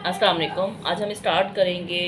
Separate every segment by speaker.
Speaker 1: अस्सलाम वालेकुम। आज हम स्टार्ट करेंगे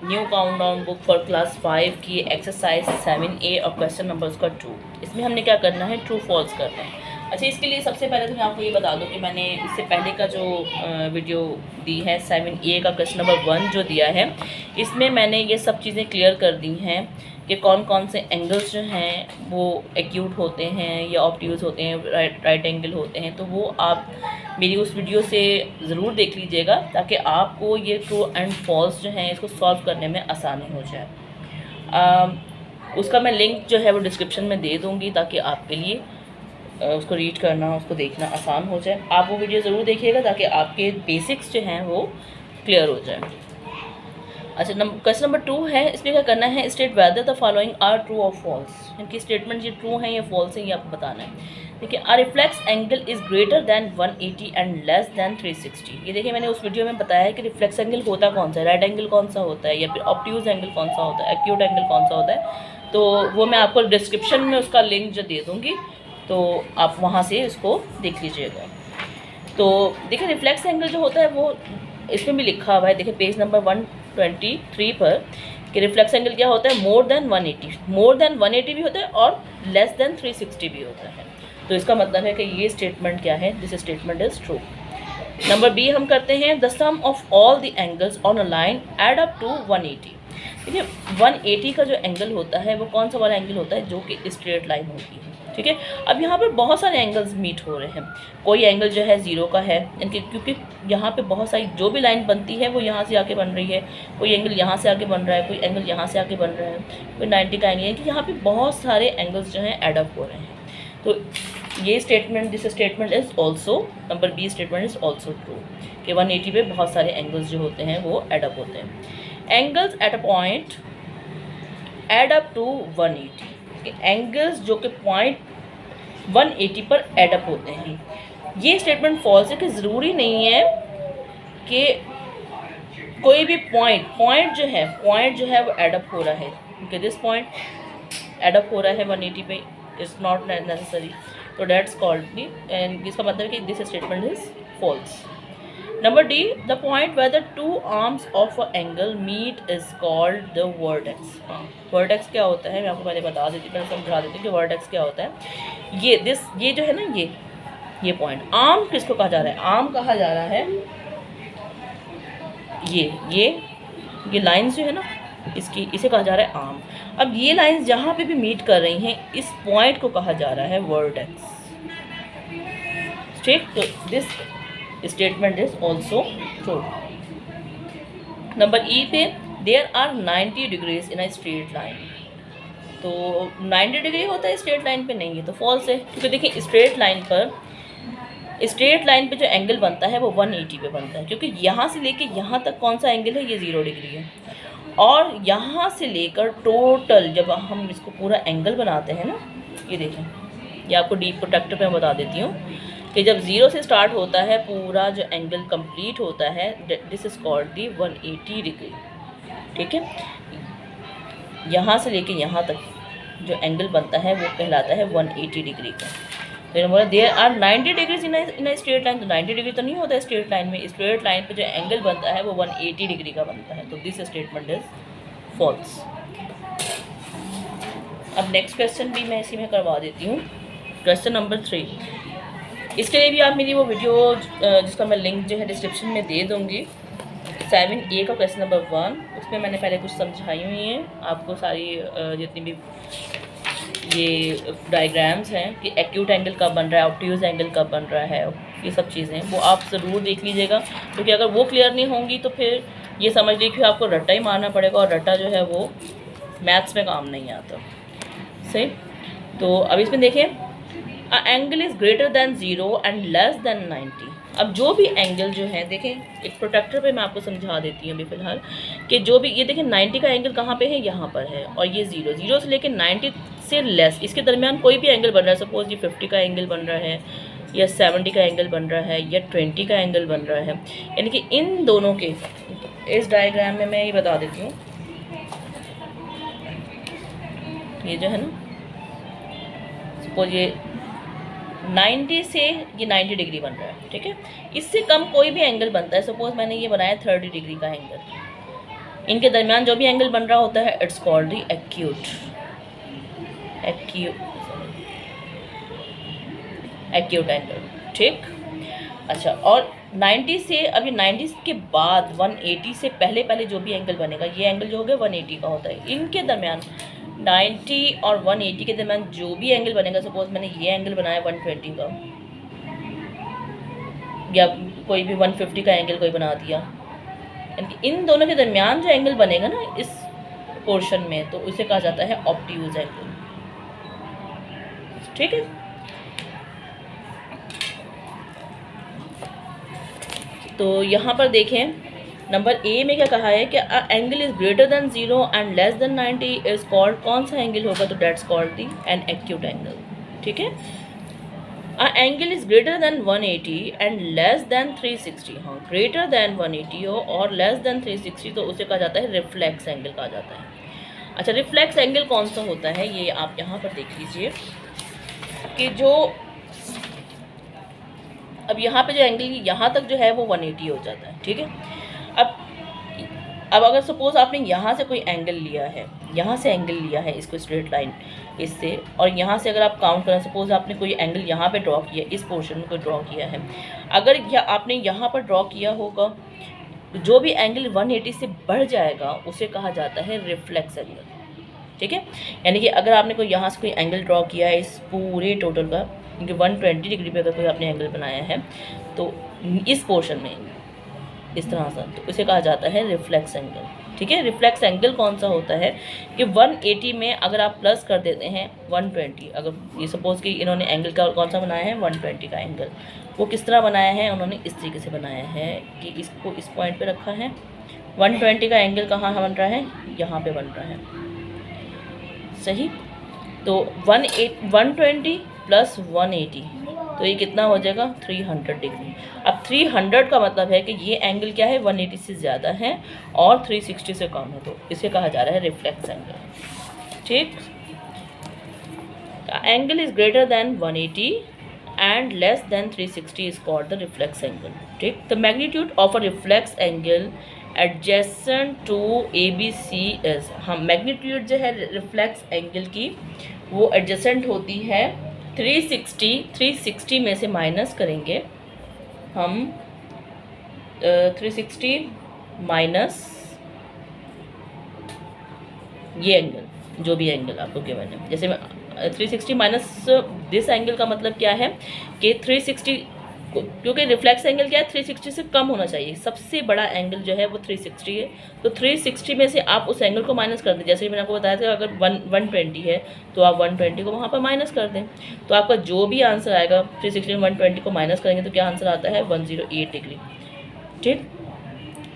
Speaker 1: new countdown book for class 5 की एक्सरसाइज 7A और क्वेश्चन नंबर उसका 2। इसमें हमने क्या करना है, ट्रू फॉल्स करना है। अच्छा, इसके लिए सबसे पहले तो मैं आपको ये बता दूं कि मैंने इससे पहले का जो वीडियो दी है 7A का क्वेश्चन नंबर 1 जो दिया है, इसमें मैंने ये सब चीज़ें क्लियर कर दी हैं कि कौन कौन से एंगल्स जो हैं वो एक्यूट होते हैं या ऑब्ट्यूज होते हैं, राइट एंगल होते हैं। तो वो आप मेरी उस वीडियो से ज़रूर देख लीजिएगा ताकि आपको ये ट्रू एंड फॉल्स जो हैं इसको सॉल्व करने में आसानी हो जाए। उसका मैं लिंक जो है वो डिस्क्रिप्शन में दे दूँगी ताकि आपके लिए उसको रीड करना, उसको देखना आसान हो जाए। आप वो वीडियो ज़रूर देखिएगा ताकि आपके बेसिक्स जो हैं वो क्लियर हो जाए। अच्छा, क्वेश्चन नंबर 2 है। इसमें क्या करना है, state whether the following are true और फॉल्स। इनकी स्टेटमेंट ये ट्रू है या फॉल्स है ये आपको बताना है। देखिए, a reflex angle is greater than 180 and less than 360। ये देखिए, मैंने उस वीडियो में बताया है कि रिफ्लेक्स एंगल होता कौन सा है, राइट एंगल कौन सा होता है या फिर ऑब्ट्यूज एंगल कौन सा होता है, एक्यूट एंगल कौन सा होता है। तो वो मैं आपको डिस्क्रिप्शन में उसका लिंक जो दे दूँगी, तो आप वहाँ से उसको देख लीजिएगा। तो देखिए, रिफ्लेक्स एंगल जो होता है वो इसमें भी लिखा हुआ है। देखिए पेज नंबर 123 पर कि रिफ्लेक्स एंगल क्या होता है, मोर देन 180 भी होता है और लेस देन 360 भी होता है। तो इसका मतलब है कि ये स्टेटमेंट क्या है, this statement is true. Number B हम करते हैं, the sum of all the angles on a line add up to 180। देखिए 180 का जो एंगल होता है वो कौन सा वाला एंगल होता है, जो कि स्ट्रेट लाइन होती है। ठीक है, अब यहाँ पर बहुत सारे एंगल्स मीट हो रहे हैं। कोई एंगल जो है 0 का है, इनके क्योंकि यहाँ पे बहुत सारी जो भी लाइन बनती है वो यहाँ से आके बन रही है। कोई एंगल यहाँ से आके बन रहा है, कोई एंगल यहाँ से आके बन रहा है, कोई 90 का एंगल है कि यहाँ पे बहुत सारे एंगल्स जो हैं एडअप हो रहे हैं। तो ये statement, this statement is also, number B statement is also true कि 180 पे बहुत सारे एंगल्स जो होते हैं वो एडअप होते हैं। Angles at a point add up to 180। Angles जो कि पॉइंट 180 पर एडअप होते हैं। ये स्टेटमेंट फॉल्स है कि ज़रूरी नहीं है कि कोई भी पॉइंट जो है वो एडअप हो रहा है, क्योंकि दिस पॉइंट एडअप हो रहा है 180 पे, इज़ नॉट नेसेसरी। तो डेट्स कॉल्ड दी, एंड इसका मतलब है कि this statement is false. Number D, the point where the two arms of a angle meet is called the vertex. Vertex क्या होता है मैं आपको पहले बता देती हूँ, पहले समझा देती हूँ कि वर्टेक्स क्या होता है। ये जो है ना, ये पॉइंट, आर्म किसको कहा जा रहा है, आर्म कहा जा रहा है ये लाइंस जो है ना, इसे कहा जा रहा है आर्म। अब ये लाइंस जहाँ पे भी मीट कर रही हैं, इस पॉइंट को कहा जा रहा है वर्टेक्स। ठीक, तो this statement is also true. Number E पे, there are 90 degrees in a straight line. तो 90 डिग्री होता है स्ट्रेट लाइन पे, नहीं है तो फॉल्स है। क्योंकि देखिए स्ट्रेट लाइन पे जो एंगल बनता है वो 180 पे बनता है, क्योंकि यहाँ से लेके यहाँ तक कौन सा एंगल है, ये 0 डिग्री है। और यहाँ से लेकर टोटल जब हम इसको पूरा एंगल बनाते हैं ना, ये देखें, ये आपको डीप प्रोटेक्टर पे मैं बता देती हूँ कि जब 0 से स्टार्ट होता है पूरा जो एंगल कंप्लीट होता है, this is called the 180 degree. ठीक है, यहाँ से लेके यहाँ तक जो एंगल बनता है वो कहलाता है 180 डिग्री का। तो बोला there are 90 degrees in a straight line. तो 90 डिग्री तो नहीं होता है स्ट्रेट लाइन में, स्ट्रेट लाइन पे जो एंगल बनता है वो 180 डिग्री का बनता है। तो दिस स्टेटमेंट इज फॉल्स। अब नेक्स्ट क्वेश्चन भी मैं इसी में करवा देती हूँ, क्वेश्चन नंबर 3। इसके लिए भी आप मेरी वो वीडियो जिसका मैं लिंक जो है डिस्क्रिप्शन में दे दूँगी, 7A का क्वेश्चन नंबर 1, उसमें मैंने पहले कुछ समझाई हुई हैं आपको सारी जितनी भी ये डायग्राम्स हैं कि एक्यूट एंगल कब बन रहा है, ऑब्ट्यूज एंगल कब बन रहा है, ये सब चीज़ें वो आप ज़रूर देख लीजिएगा। क्योंकि अगर वो क्लियर नहीं होंगी तो फिर ये समझ लीजिए कि आपको रट्टा ही मारना पड़ेगा, और रट्टा जो है वो मैथ्स में काम नहीं आता। सही, तो अब इसमें देखें, a angle is greater then 0 and less then 90। अब जो भी एंगल जो है, देखें एक प्रोटेक्टर पे मैं आपको समझा देती हूँ अभी फ़िलहाल कि जो भी, ये देखें 90 का एंगल कहाँ पे है, यहाँ पर है, और ये 0 से लेकर 90 से लेस, इसके दरमियान कोई भी एंगल बन रहा है। सपोज़ ये 50 का एंगल बन रहा है, या 70 का एंगल बन रहा है, या 20 का एंगल बन रहा है, यानी कि इन दोनों के, इस डायग्राम में मैं ये बता देती हूँ, ये जो है ना, सपोज 90 से ये 90 डिग्री बन रहा है, ठीक है। इससे कम कोई भी एंगल बनता है, सपोज मैंने ये बनाया 30 डिग्री का एंगल, इनके दरमियान जो भी एंगल बन रहा होता है it's called the acute angle, ठीक। अच्छा, और 90 से, अभी 90 के बाद 180 से पहले पहले जो भी एंगल बनेगा, ये एंगल जो हो गया 180 का होता है, इनके दरमियान 90 और 180 के दरमियान जो भी एंगल बनेगा, सपोज मैंने ये एंगल बनाया 120 का, या कोई भी 150 का एंगल कोई बना दिया, इन दोनों के दरमियान जो एंगल बनेगा ना इस पोर्शन में, तो उसे कहा जाता है ऑब्ट्यूज एंगल, ठीक है। तो यहाँ पर देखें, नंबर ए में क्या कहा है कि angle is greater than 0 and less than 90 is called, कौन सा एंगल होगा, तो that's called the an acute angle, ठीक है। Angle is greater than 180 and less than 360, हाँ, ग्रेटर देन 180 हो और लेस देन 360, तो उसे कहा जाता है रिफ्लेक्स एंगल कहा जाता है। अच्छा, रिफ्लेक्स एंगल कौन सा होता है, ये आप यहाँ पर देख लीजिए कि जो अब यहाँ पे जो एंगल यहाँ तक जो है वो 180 हो जाता है, ठीक है। अब अगर सपोज़ आपने यहाँ से कोई एंगल लिया है, यहाँ से एंगल लिया है इसको स्ट्रेट लाइन इससे, और यहाँ से अगर आप काउंट करें, सपोज़ आपने कोई एंगल यहाँ पे ड्रॉ किया, इस पोर्शन में कोई ड्रॉ किया है, अगर आपने यहाँ पर ड्रॉ किया होगा, जो भी एंगल 180 से बढ़ जाएगा उसे कहा जाता है रिफ्लेक्स एंगल, ठीक है। यानी कि अगर आपने कोई यहाँ से कोई एंगल ड्रॉ किया है इस पूरे टोटल का, क्योंकि 120 डिग्री पे अगर कोई आपने एंगल बनाया है तो इस पोर्शन में इस तरह से, तो इसे कहा जाता है रिफ्लेक्स एंगल, ठीक है। रिफ्लेक्स एंगल कौन सा होता है कि 180 में अगर आप प्लस कर देते हैं 120, अगर ये सपोज़ कि इन्होंने एंगल का कौन सा बनाया है 120 का एंगल, वो किस तरह बनाया है, उन्होंने इस तरीके से बनाया है कि इसको इस पॉइंट पे रखा है, 120 का एंगल कहाँ बन रहा है, यहाँ पे बन रहा है, सही। तो 120 प्लस 180, तो ये कितना हो जाएगा 300 डिग्री। अब 300 का मतलब है कि ये एंगल क्या है 180 से ज़्यादा है और 360 से कम है, तो इसे कहा जा रहा है रिफ्लेक्स एंगल, ठीक। Angle is greater than 180 and less than 360 is called the reflex angle, ठीक। The magnitude of a reflex angle adjacent to ABC is, हम मैग्नीट्यूड जो है रिफ्लेक्स एंगल की वो एडजेसेंट होती है 360 में से माइनस करेंगे हम 360 माइनस ये एंगल, जो भी एंगल आपको गिवन है, जैसे मैं 360 माइनस दिस एंगल का मतलब क्या है कि 360, क्योंकि रिफ्लेक्स एंगल क्या है 360 से कम होना चाहिए, सबसे बड़ा एंगल जो है वो 360 है, तो 360 में से आप उस एंगल को माइनस कर दें, जैसे मैंने आपको बताया था अगर 120 है तो आप 120 को वहाँ पर माइनस कर दें, तो आपका जो भी आंसर आएगा 360 में 120 को माइनस करेंगे तो क्या आंसर आता है 108 डिग्री, ठीक।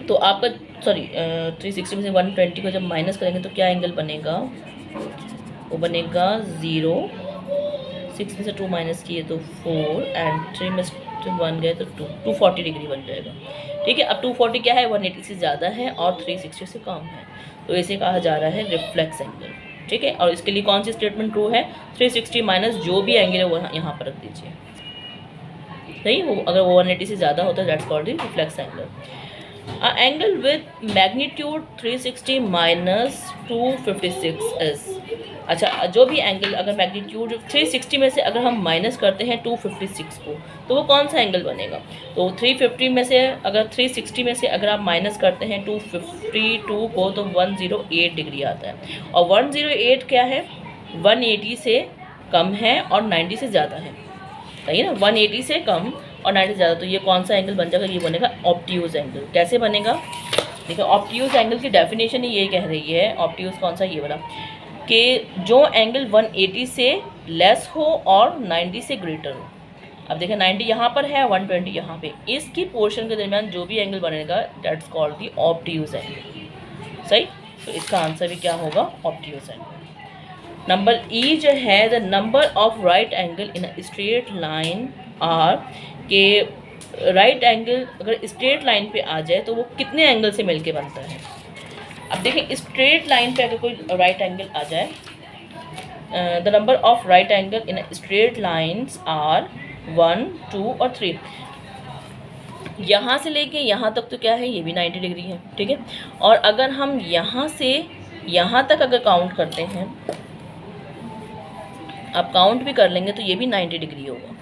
Speaker 1: तो आपका 360 में से 120 को जब माइनस करेंगे तो क्या एंगल बनेगा, वो बनेगा 0, 6 में से 2 माइनस किए तो 4 एंड 3 में 1 गए तो 240 डिग्री बन जाएगा, ठीक है। अब 240 क्या है 180 से ज़्यादा है और 360 से कम है, तो इसे कहा जा रहा है रिफ्लेक्स एंगल, ठीक है। और इसके लिए कौन सी स्टेटमेंट ट्रू है, 360 माइनस जो भी एंगल है वो यहाँ पर रख दीजिए, सही। वो अगर वो 180 से ज़्यादा होता है that's called the reflex angle. Angle with magnitude 360 minus 256 is, अच्छा, जो भी एंगल अगर मैग्नीट्यूड 360 में से अगर हम माइनस करते हैं 256 को, तो वो कौन सा एंगल बनेगा, तो 350 में से अगर 360 में से अगर आप माइनस करते हैं 252 को तो 108 डिग्री आता है, और 108 क्या है 180 से कम है और 90 से ज़्यादा है, सही ना, 180 से कम और 90 से ज़्यादा, तो ये कौन सा एंगल बन जाएगा, ये बनेगा ऑब्ट्यूज एंगल। कैसे बनेगा, देखिए ऑब्ट्यूज एंगल की डेफिनेशन ही ये कह रही है, ऑब्ट्यूज कौन सा, ये वाला, कि जो एंगल 180 से लेस हो और 90 से ग्रेटर हो। अब देखें 90 यहाँ पर है 120 यहाँ पे, इसकी पोर्शन के दरमियान जो भी एंगल बनेगा that's called the obtuse angle, सही। तो इसका आंसर भी क्या होगा ऑब्ट्यूज एंगल। नंबर ई जो है the number of right angle in a straight line are, के राइट एंगल अगर स्ट्रेट लाइन पे आ जाए तो वो कितने एंगल से मिलके बनता है। अब देखिए स्ट्रेट लाइन पे अगर कोई राइट एंगल आ जाए the number of right angle in straight lines are 1, 2 और 3। यहाँ से लेके यहाँ तक तो क्या है, ये भी 90 डिग्री है, ठीक है। और अगर हम यहाँ से यहाँ तक अगर काउंट करते हैं, आप काउंट भी कर लेंगे तो ये भी 90 डिग्री होगा।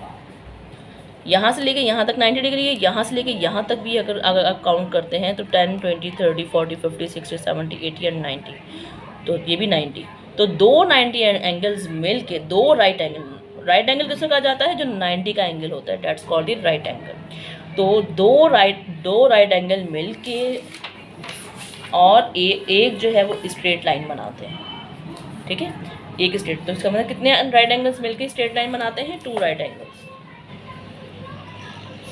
Speaker 1: यहाँ से लेके यहाँ तक 90 डिग्री है, यहाँ से लेके यहाँ तक भी अगर आप काउंट करते हैं तो 10, 20, 30, 40, 50, 60, 70, 80 एंड 90, तो ये भी 90। तो दो 90 एंगल्स मिल के दो राइट एंगल किसको कहा जाता है, जो 90 का एंगल होता है, that's called the right angle. तो दो राइट एंगल मिल के और एक जो है वो स्ट्रेट लाइन बनाते हैं, ठीक है, एक स्ट्रेट। तो इसका मतलब कितने राइट एंगल्स मिलके स्ट्रेट लाइन बनाते हैं, 2 राइट एंगल्स।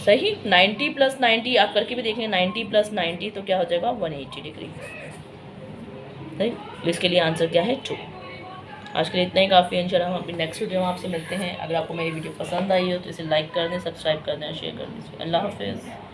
Speaker 1: सही, 90 + 90 आप करके भी देखेंगे, 90 + 90 तो क्या हो जाएगा, 180 डिग्री। सही, तो इसके लिए आंसर क्या है, 2। आज के लिए इतना ही काफ़ी है। इंशाल्लाह हम अपनी नेक्स्ट वीडियो में आपसे मिलते हैं। अगर आपको मेरी वीडियो पसंद आई हो तो इसे लाइक कर दें, सब्सक्राइब कर दें और शेयर कर दीजिए। अल्लाह हाफिज़।